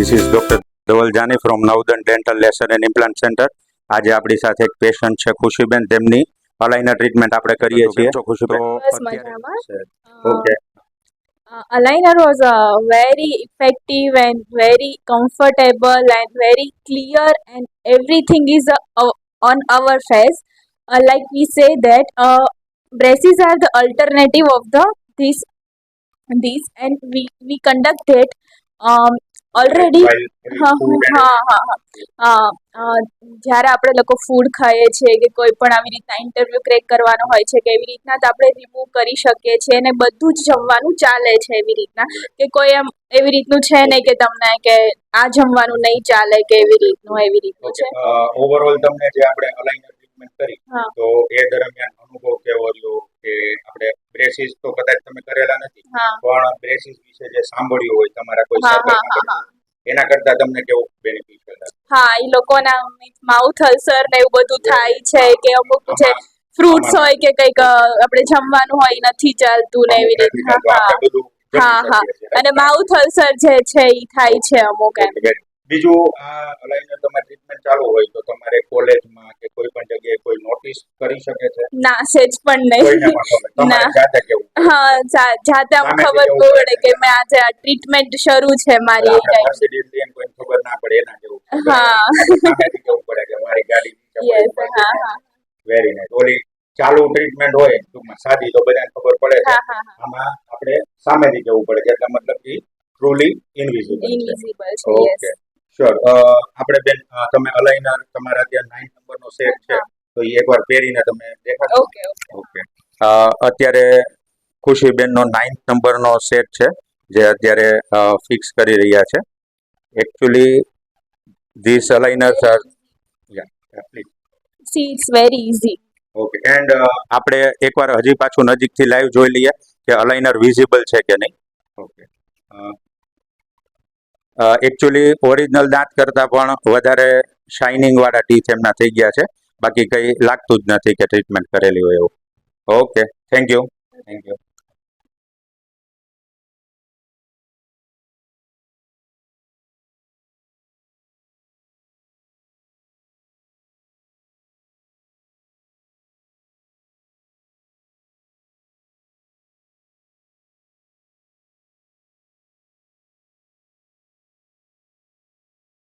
This is Dr. Dhaval Jani from Navdan Dental Laser and Implant Center. આજે આપણી સાથે એક પેશન્ટ છે ખુશીબેન, તેમની અલાઇનર ટ્રીટમેન્ટ આપણે કરીએ છીએ. ખુશીબેન, બસ મજામાં. Okay, Aligner was very effective and very comfortable and very clear, and everything is on our face. Like we say that braces are the alternative of this, and we conduct it already. જ્યારે આપણે લોકો food ખાઈએ છીએ કે કોઈ પણ આવી રીતના ઇન્ટરવ્યૂ ક્રેક કરવાનો હોય છે કે એવી રીતના તો આપણે રિમૂવ કરી શકીએ છીએ અને બધું જ જમવાનું ચાલે છે એવી રીતના, કે કોઈ એમ એવી રીતનું છે નહીં કે તમને કે આ જમવાનું નહીં ચાલે કે એવી રીતનું છે. ઓવરઓલ તમને જે આપણે અલાઇનર ટ્રીટમેન્ટ કરી તો એ દરમિયાન અનુભવ કેવો રહ્યો? કે આપણે બ્રેસીસ તો કદાચ તમે કરેલા નથી, પણ બ્રેસીસ વિશે જે સાંભળ્યું હોય તમારા કોઈ સર્કલમાં, એના કરતા તમને કેવું બેનિફિશિયલ લાગે? હા, એ લોકોના માઉથ અલ્સર ને એવું બધું થાય છે કે અમુક જે ફ્રૂટ્સ હોય કે કંઈક આપણે જમવાનું હોય નથી ચાલતું ને એવી રીતના. અને માઉથ અલ્સર જે છે એ થાય છે અમુક એમ. બીજું, આ અલાઇનર તમારી ટ્રીટમેન્ટ ચાલુ હોય તો તમારે કોલેજમાં કે કોઈ પણ જગ્યાએ કોઈ નોટિસ કરી શકે છે? ના, સેજ પણ નહીં. તમારે જાતે કેવું? હા, જાતે આમ ખબર પડે કે મેં આજે આ ટ્રીટમેન્ટ શરૂ છે મારી. કોઈ ખબર ના પડે એના જેવું. હા, કેવું પડે કે મારી ગાડી. હા. Very nice. ઓલી ચાલુ ટ્રીટમેન્ટ હોય ટૂંકમાં સાદી તો બધાને ખબર પડે છે. આમાં આપણે સામેથી જવું પડે છે, એટલે મતલબ કે ટ્રુલી ઇનવિઝિબલ છે. Okay, sure. આપણે બેન, તમે અલાઇનર તમારા ત્યાં 9 નંબરનો સેટ છે તો એ એકવાર પહેરીને તમે દેખાડો. ઓકે. અત્યારે ખુશીબેનનો 9th નંબરનો સેટ છે જે અત્યારે ફિક્સ કરી રહ્યા છે. Actually this aligners are please see it's very easy. Okay, and આપણે એકવાર હજી પાછું નજીકથી લાઈવ જોઈ લઈએ કે અલાઇનર વિઝિબલ છે કે નહીં. ઓકે. એકચ્યુઅલી ઓરિજિનલ દાંત કરતાં પણ વધારે શાઇનિંગ વાળા ટીથ એમના થઈ ગયા છે. બાકી કંઈ લાગતું જ નથી કે ટ્રીટમેન્ટ કરેલી હોય એવું. Okay, thank you.